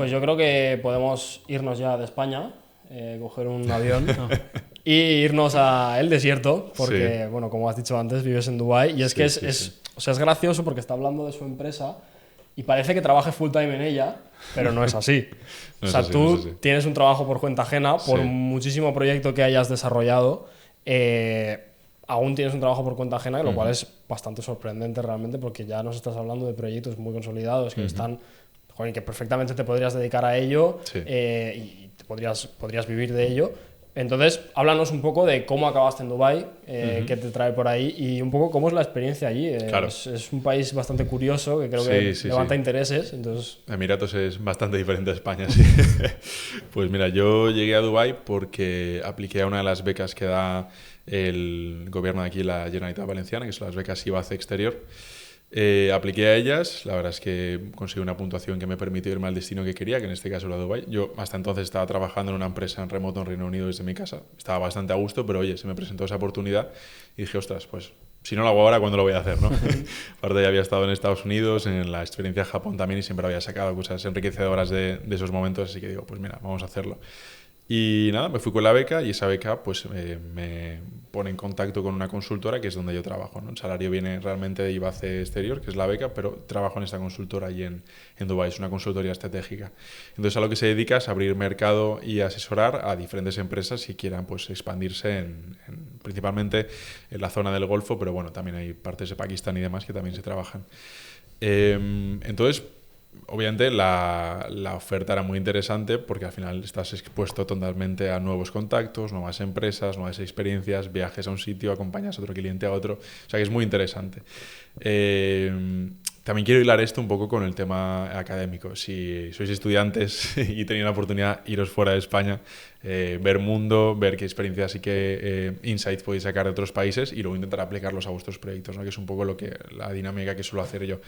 Pues yo creo que podemos irnos ya de España, coger un avión y irnos al desierto, porque, bueno, como has dicho antes, vives en Dubái y es que o sea, es gracioso porque está hablando de su empresa y parece que trabaje full time en ella, pero no es así. O sea, tú tienes un trabajo por cuenta ajena, por muchísimo proyecto que hayas desarrollado, aún tienes un trabajo por cuenta ajena, lo cual es bastante sorprendente realmente, porque ya nos estás hablando de proyectos muy consolidados que están, joder, que perfectamente te podrías dedicar a ello y te podrías vivir de ello. Entonces, háblanos un poco de cómo acabaste en Dubái, qué te trae por ahí y un poco cómo es la experiencia allí. Claro. Es un país bastante curioso que creo que levanta intereses. Entonces... Emiratos es bastante diferente a España, sí. Pues mira, yo llegué a Dubái porque apliqué a una de las becas que da el gobierno de aquí, la Generalitat Valenciana, que son las becas IBACE Exterior. Apliqué a ellas, la verdad es que conseguí una puntuación que me permitió irme al destino que quería, que en este caso era Dubái. Yo hasta entonces estaba trabajando en una empresa en remoto en Reino Unido desde mi casa, estaba bastante a gusto, pero oye, se me presentó esa oportunidad y dije, ostras, pues si no lo hago ahora, ¿cuándo lo voy a hacer? ¿No? Aparte ya había estado en Estados Unidos, en la experiencia en Japón también y siempre había sacado cosas enriquecedoras de esos momentos, así que digo, pues mira, vamos a hacerlo. Y nada, me fui con la beca y esa beca pues me pone en contacto con una consultora que es donde yo trabajo, ¿no? El salario viene realmente de IBACE Exterior, que es la beca, pero trabajo en esta consultora allí en Dubái, es una consultoría estratégica. Entonces a lo que se dedica es abrir mercado y asesorar a diferentes empresas que quieran pues expandirse principalmente en la zona del Golfo, pero bueno, también hay partes de Pakistán y demás que también se trabajan. Entonces, obviamente la oferta era muy interesante porque al final estás expuesto totalmente a nuevos contactos, nuevas empresas, nuevas experiencias, viajes a un sitio, acompañas a otro cliente a otro, o sea que es muy interesante. También quiero hilar esto un poco con el tema académico. Si sois estudiantes y tenéis la oportunidad, iros fuera de España, ver mundo, ver qué experiencias y qué insights podéis sacar de otros países y luego intentar aplicarlos a vuestros proyectos, ¿no? Que es un poco la dinámica que suelo hacer yo.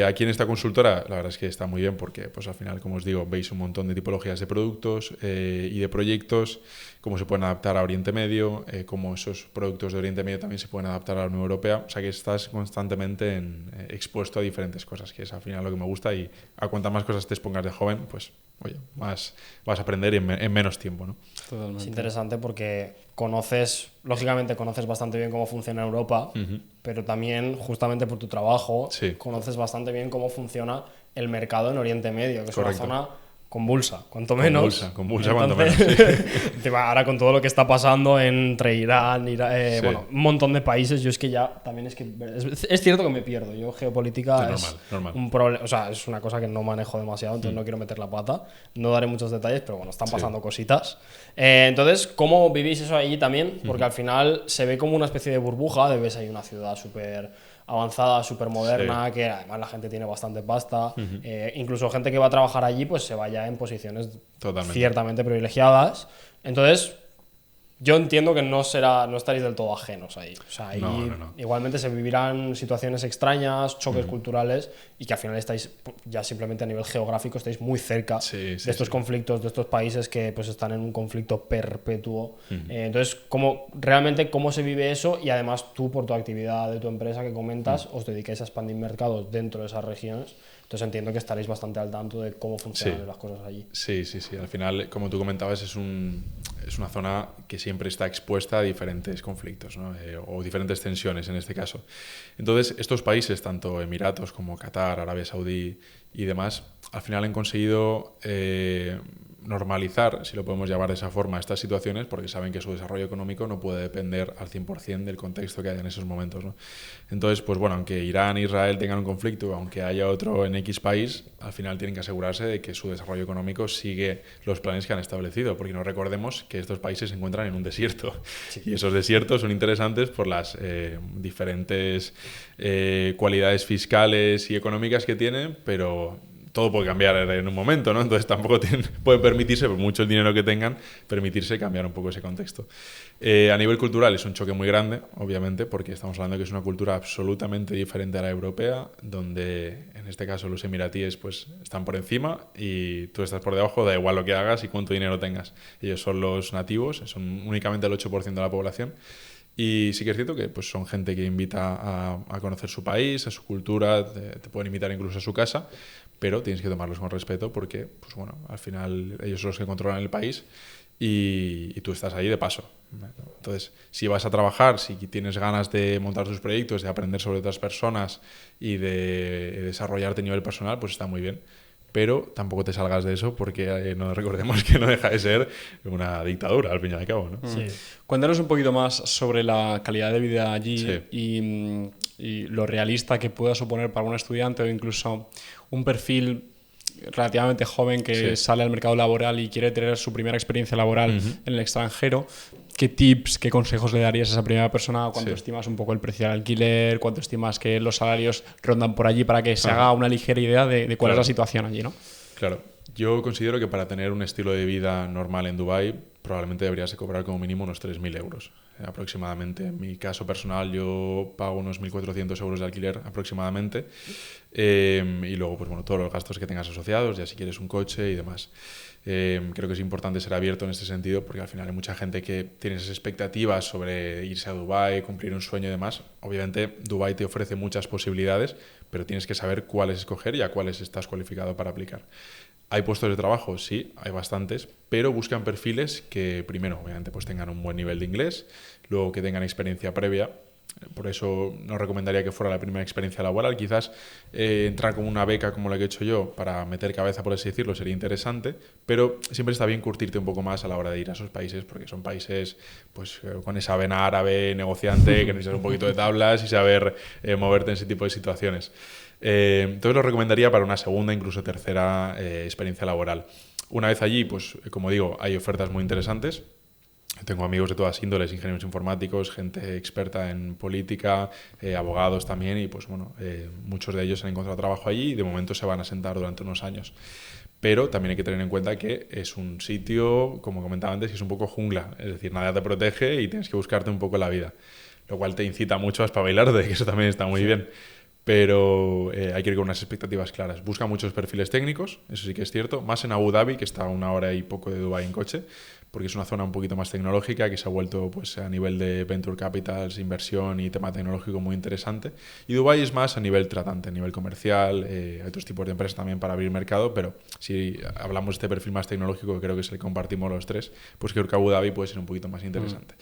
Aquí en esta consultora la verdad es que está muy bien porque pues al final, como os digo, veis un montón de tipologías de productos y de proyectos, cómo se pueden adaptar a Oriente Medio, cómo esos productos de Oriente Medio también se pueden adaptar a la Unión Europea, o sea que estás constantemente expuesto a diferentes cosas, que es al final lo que me gusta y a cuantas más cosas te expongas de joven, pues oye, más vas a aprender en menos tiempo, ¿no? Totalmente. Es interesante porque lógicamente conoces bastante bien cómo funciona Europa, pero también, justamente por tu trabajo, conoces bastante bien cómo funciona el mercado en Oriente Medio, que es una zona convulsa, cuanto menos. Convulsa cuanto menos, sí. Ahora con todo lo que está pasando entre Irán, bueno, un montón de países, yo es que ya también es cierto que me pierdo. Yo geopolítica es normal. un problema, o sea, es una cosa que no manejo demasiado, entonces no quiero meter la pata. No daré muchos detalles, pero bueno, están pasando cositas. Entonces, ¿cómo vivís eso allí también? Porque al final se ve como una especie de burbuja, ves ahí una ciudad súper avanzada, súper moderna, que además la gente tiene bastante pasta, incluso gente que va a trabajar allí pues se vaya en posiciones ciertamente privilegiadas. Entonces yo entiendo que no estaréis del todo ajenos ahí. O sea, ahí igualmente se vivirán situaciones extrañas, choques culturales, y que al final estáis ya simplemente a nivel geográfico estáis muy cerca de estos conflictos, de estos países que pues están en un conflicto perpetuo. Entonces, realmente cómo se vive eso, y además tú, por tu actividad de tu empresa que comentas, os dedicáis a expandir mercados dentro de esas regiones. Entonces entiendo que estaréis bastante al tanto de cómo funcionan las cosas allí. Sí. Al final, como tú comentabas, es una zona que siempre está expuesta a diferentes conflictos, ¿no? O diferentes tensiones en este caso. Entonces, estos países, tanto Emiratos como Qatar, Arabia Saudí y demás, al final han conseguido normalizar, si lo podemos llamar de esa forma, estas situaciones, porque saben que su desarrollo económico no puede depender al 100% del contexto que haya en esos momentos, ¿no? Entonces, pues bueno, aunque Irán e Israel tengan un conflicto, aunque haya otro en X país, al final tienen que asegurarse de que su desarrollo económico sigue los planes que han establecido, porque no recordemos que estos países se encuentran en un desierto, y esos desiertos son interesantes por las diferentes cualidades fiscales y económicas que tienen, pero todo puede cambiar en un momento, ¿no? Entonces tampoco pueden permitirse, por mucho el dinero que tengan, permitirse cambiar un poco ese contexto. A nivel cultural es un choque muy grande, obviamente, porque estamos hablando de que es una cultura absolutamente diferente a la europea, donde en este caso los emiratíes pues están por encima y tú estás por debajo, da igual lo que hagas y cuánto dinero tengas. Ellos son los nativos, son únicamente el 8% de la población. Y sí que es cierto que pues, son gente que invita a conocer su país, a su cultura, te pueden invitar incluso a su casa, pero tienes que tomarlos con respeto porque, pues bueno, al final ellos son los que controlan el país y tú estás ahí de paso. Entonces, si vas a trabajar, si tienes ganas de montar tus proyectos, de aprender sobre otras personas y de desarrollarte a nivel personal, pues está muy bien. Pero tampoco te salgas de eso porque no recordemos que no deja de ser una dictadura, al fin y al cabo, ¿no? Sí. Cuéntanos un poquito más sobre la calidad de vida allí Sí. y lo realista que pueda suponer para un estudiante o incluso un perfil relativamente joven que Sí. sale al mercado laboral y quiere tener su primera experiencia laboral en el extranjero. ¿Qué tips, qué consejos le darías a esa primera persona? ¿Cuánto Sí. estimas un poco el precio del alquiler? ¿Cuánto estimas que los salarios rondan por allí para que se haga una ligera idea de cuál es Claro. la situación allí, ¿no? Claro, yo considero que para tener un estilo de vida normal en Dubái probablemente deberías de cobrar como mínimo unos 3.000 euros aproximadamente. En mi caso personal yo pago unos 1.400 euros de alquiler aproximadamente y luego pues bueno, todos los gastos que tengas asociados, ya si quieres un coche y demás. Creo que es importante ser abierto en este sentido porque al final hay mucha gente que tiene esas expectativas sobre irse a Dubái, cumplir un sueño y demás. Obviamente Dubái te ofrece muchas posibilidades, pero tienes que saber cuáles escoger y a cuáles estás cualificado para aplicar. ¿Hay puestos de trabajo? Sí, hay bastantes, pero buscan perfiles que primero, obviamente, pues tengan un buen nivel de inglés, luego que tengan experiencia previa. Por eso no recomendaría que fuera la primera experiencia laboral. Quizás entrar como una beca como la que he hecho yo para meter cabeza, por así decirlo, sería interesante, pero siempre está bien curtirte un poco más a la hora de ir a esos países porque son países pues, con esa vena árabe negociante que necesitas un poquito de tablas y saber moverte en ese tipo de situaciones. Entonces lo recomendaría para una segunda, incluso tercera experiencia laboral. Una vez allí, pues como digo, hay ofertas muy interesantes. Tengo amigos de todas índoles, ingenieros informáticos, gente experta en política, abogados también, y pues bueno, muchos de ellos han encontrado trabajo allí y de momento se van a sentar durante unos años. Pero también hay que tener en cuenta que es un sitio, como comentaba antes, que es un poco jungla, es decir, nada te protege y tienes que buscarte un poco la vida, lo cual te incita mucho a espabilarte, que eso también está muy bien. Pero hay que ir con unas expectativas claras. Busca muchos perfiles técnicos, eso sí que es cierto, más en Abu Dhabi, que está a una hora y poco de Dubái en coche, porque es una zona un poquito más tecnológica que se ha vuelto pues, a nivel de venture capitals, inversión y tema tecnológico muy interesante. Y Dubái es más a nivel tratante, a nivel comercial, hay otros tipos de empresas también para abrir mercado, pero si hablamos de este perfil más tecnológico, que creo que es el que compartimos los tres, pues creo que Abu Dhabi puede ser un poquito más interesante.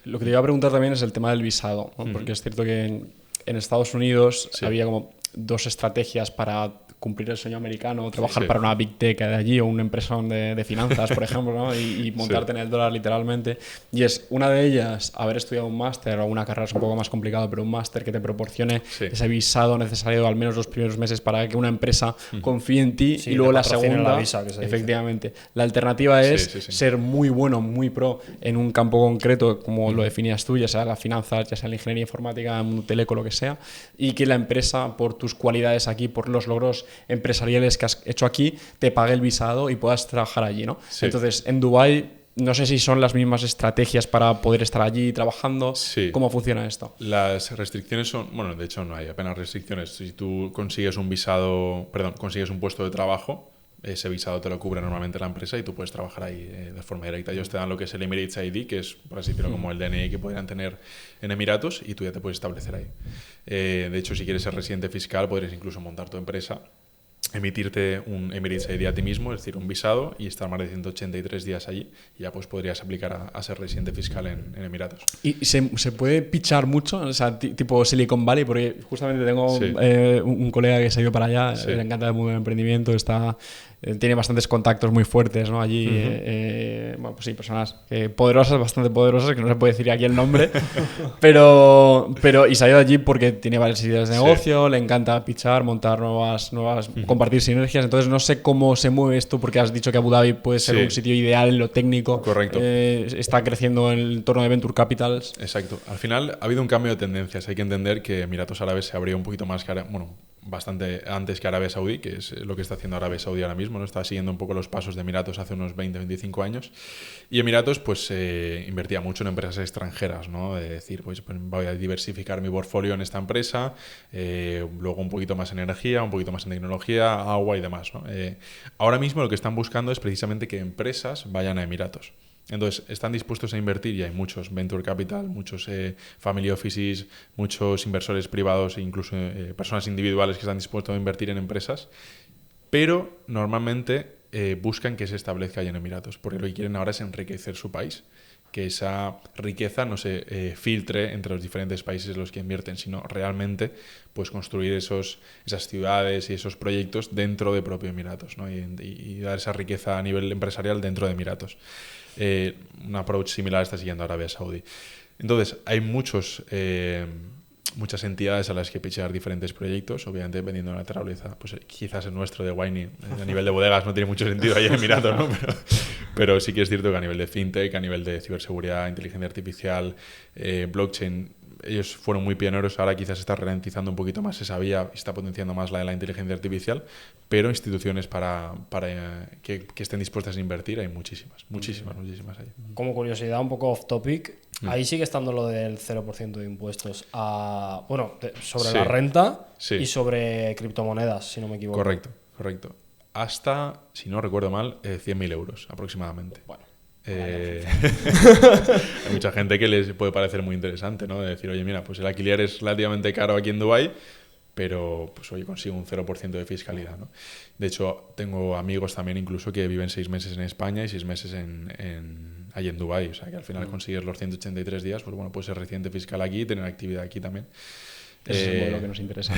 Lo que te iba a preguntar también es el tema del visado, ¿no? Porque es cierto que en Estados Unidos había como dos estrategias para cumplir el sueño americano, trabajar para una big tech de allí o una empresa de finanzas, por ejemplo, ¿no? y montarte en el dólar literalmente. Y es una de ellas haber estudiado un máster o una carrera es un poco más complicado, pero un máster que te proporcione ese visado necesario al menos los primeros meses para que una empresa confíe en ti. Sí, y luego te la patrocine segunda, la visa, que se dice. efectivamente. La alternativa es ser muy bueno, muy pro en un campo concreto, como lo definías tú, ya sea las finanzas, ya sea la ingeniería informática, un teleco, lo que sea, y que la empresa, por tus cualidades aquí, por los logros empresariales que has hecho aquí, te pague el visado y puedas trabajar allí, ¿no? Sí. Entonces, en Dubái, no sé si son las mismas estrategias para poder estar allí trabajando. Sí. ¿Cómo funciona esto? Las restricciones son, bueno, de hecho no hay apenas restricciones. Si tú consigues un visado, perdón, consigues un puesto de trabajo, ese visado te lo cubre normalmente la empresa y tú puedes trabajar ahí de forma directa. Ellos te dan lo que es el Emirates ID, que es, por así decirlo, como el DNI que podrían tener en Emiratos, y tú ya te puedes establecer ahí. De hecho, si quieres ser residente fiscal, podrías incluso montar tu empresa, emitirte un Emirates ID a ti mismo, es decir, un visado, y estar más de 183 días allí, y ya pues podrías aplicar a ser residente fiscal en Emiratos. ¿Y se puede pichar mucho? O sea, tipo Silicon Valley, porque justamente tengo un colega que se ha ido para allá, le encanta el mundo del emprendimiento, tiene bastantes contactos muy fuertes, ¿no? Allí, bueno, pues sí, personas poderosas, bastante poderosas, que no se puede decir aquí el nombre, pero y se ha ido allí porque tiene varias ideas de negocio, le encanta pichar, montar nuevas compartir sinergias. Entonces no sé cómo se mueve esto, porque has dicho que Abu Dhabi puede ser un sitio ideal en lo técnico. Correcto. Está creciendo en el entorno de Venture Capitals. Exacto. Al final ha habido un cambio de tendencias. Hay que entender que Emiratos Árabes se abrió un poquito más que bastante antes que Arabia Saudí, que es lo que está haciendo Arabia Saudí ahora mismo, ¿no? Está siguiendo un poco los pasos de Emiratos hace unos 20-25 años. Y Emiratos pues invertía mucho en empresas extranjeras, ¿no? De decir, pues voy a diversificar mi portfolio en esta empresa, luego un poquito más en energía, un poquito más en tecnología, agua y demás, ¿no? Ahora mismo lo que están buscando es precisamente que empresas vayan a Emiratos. Entonces, están dispuestos a invertir y hay muchos venture capital, muchos family offices, muchos inversores privados e incluso personas individuales que están dispuestos a invertir en empresas, pero normalmente buscan que se establezca allí en Emiratos, porque lo que quieren ahora es enriquecer su país, que esa riqueza no se filtre entre los diferentes países en los que invierten, sino realmente pues construir esas ciudades y esos proyectos dentro de propio Emiratos, ¿no? y dar esa riqueza a nivel empresarial dentro de Emiratos. Un approach similar está siguiendo Arabia Saudí. Entonces, hay muchas entidades a las que pitchear diferentes proyectos, obviamente dependiendo de la naturaleza. Pues quizás el nuestro de Winey, a nivel de bodegas, no tiene mucho sentido ahí en Emiratos, ¿no? Pero sí que es cierto que a nivel de fintech, a nivel de ciberseguridad, inteligencia artificial, blockchain, ellos fueron muy pioneros. Ahora quizás está ralentizando un poquito más esa vía y está potenciando más la de la inteligencia artificial, pero instituciones para que estén dispuestas a invertir hay muchísimas ahí. Como curiosidad, un poco off topic, ahí sigue estando lo del 0% de impuestos sobre la renta y sobre criptomonedas, si no me equivoco. Correcto. Hasta, si no recuerdo mal, 100.000 euros aproximadamente. Bueno. Hay mucha gente que les puede parecer muy interesante, ¿no? De decir, oye, mira, pues el alquiler es relativamente caro aquí en Dubái, pero pues oye, consigo un 0% de fiscalidad, ¿no? De hecho, tengo amigos también incluso que viven 6 meses en España y 6 meses allí en Dubái. O sea, que al final consigues los 183 días, pues bueno, puedes ser residente fiscal aquí y tener actividad aquí también. Ese es el modelo que nos interesa.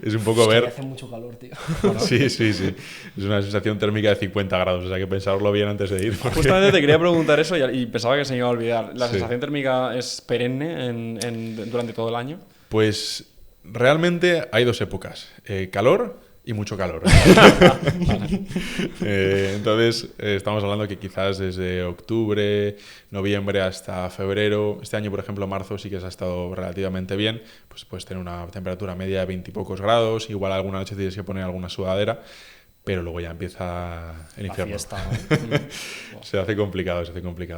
Es un poco ver... Hace mucho calor, tío. Bueno. Sí. Es una sensación térmica de 50 grados, o sea que pensarlo bien antes de ir. Porque... Justamente te quería preguntar eso y pensaba que se me iba a olvidar. ¿La sensación térmica es perenne durante todo el año? Pues realmente hay 2 épocas. Calor y mucho calor. Entonces, estamos hablando que quizás desde octubre, noviembre hasta febrero, este año, por ejemplo, marzo sí que se ha estado relativamente bien, pues puedes tener una temperatura media de 20 y pocos grados, igual alguna noche tienes que poner alguna sudadera, pero luego ya empieza el infierno. Fiesta, ¿no? Se hace complicado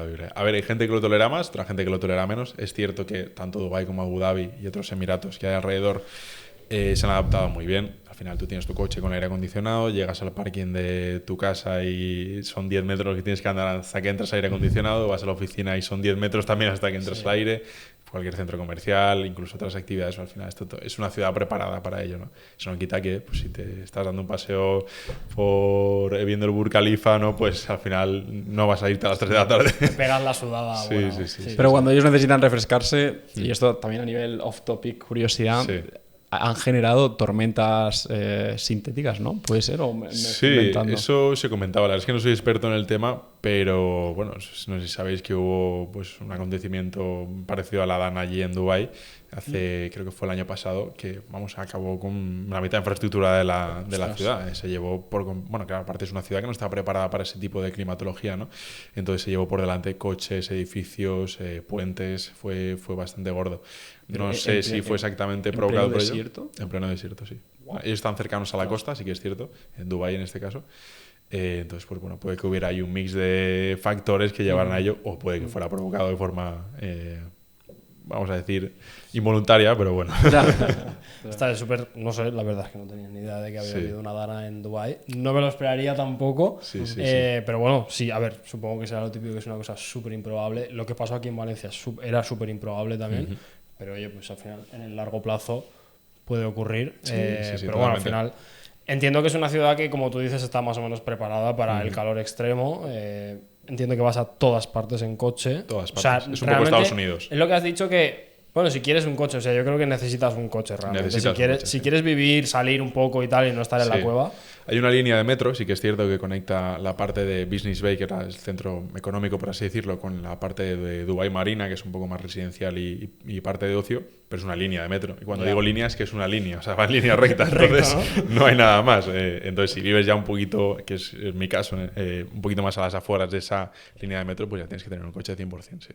vivir. A ver, hay gente que lo tolera más, otra gente que lo tolera menos. Es cierto que tanto Dubái como Abu Dhabi y otros Emiratos que hay alrededor se han adaptado muy bien. Al final tú tienes tu coche con aire acondicionado, llegas al parking de tu casa y son 10 metros que tienes que andar hasta que entras aire acondicionado, vas a la oficina y son 10 metros también hasta que entras al aire, cualquier centro comercial, incluso otras actividades. Al final esto es una ciudad preparada para ello, ¿no? Eso no quita que pues, si te estás dando un paseo viendo el Burj Khalifa, ¿no? Pues al final no vas a irte a las 3 de la tarde. Te pegas la sudada. Sí. Pero cuando ellos necesitan refrescarse, y esto también a nivel off-topic, curiosidad... Sí. Han generado tormentas sintéticas, ¿no? ¿Puede ser? ¿O me estoy inventando? Eso se comentaba. La verdad es que no soy experto en el tema, pero bueno, no sé si sabéis que hubo pues, un acontecimiento parecido a la DAN allí en Dubái, creo que fue el año pasado, que acabó con la mitad de infraestructura de la ciudad. Se llevó claro, aparte es una ciudad que no estaba preparada para ese tipo de climatología, ¿no? Entonces se llevó por delante coches, edificios, puentes, fue bastante gordo. No sé si fue exactamente provocado por ello. En pleno desierto, sí. Wow. Ellos están cercanos a la costa, sí que es cierto, en Dubái en este caso. Entonces, pues bueno, puede que hubiera ahí un mix de factores que llevaran a ello, o puede que fuera provocado de forma, vamos a decir, involuntaria, pero bueno. Está súper, no sé, la verdad es que no tenía ni idea de que había habido una Dana en Dubái. No me lo esperaría tampoco. Sí. Pero bueno, sí, a ver, supongo que será lo típico, que es una cosa súper improbable. Lo que pasó aquí en Valencia era súper improbable también. Pero oye, pues al final, en el largo plazo puede ocurrir. Pero bueno, al final entiendo que es una ciudad que, como tú dices, está más o menos preparada para el calor extremo. Entiendo que vas a todas partes en coche. Todas partes. O sea, es un poco Estados Unidos. Es lo que has dicho que, bueno, si quieres un coche, o sea, yo creo que necesitas un coche realmente. Si quieres vivir, salir un poco y tal y no estar en la cueva. Hay una línea de metro, sí que es cierto, que conecta la parte de Business Bay, que era el centro económico, por así decirlo, con la parte de Dubái Marina, que es un poco más residencial y parte de ocio, pero es una línea de metro. Y cuando digo línea es que es una línea, o sea, va en línea recta, entonces no hay nada más. Entonces, si vives ya un poquito, que es mi caso, un poquito más a las afueras de esa línea de metro, pues ya tienes que tener un coche de 100%, sí.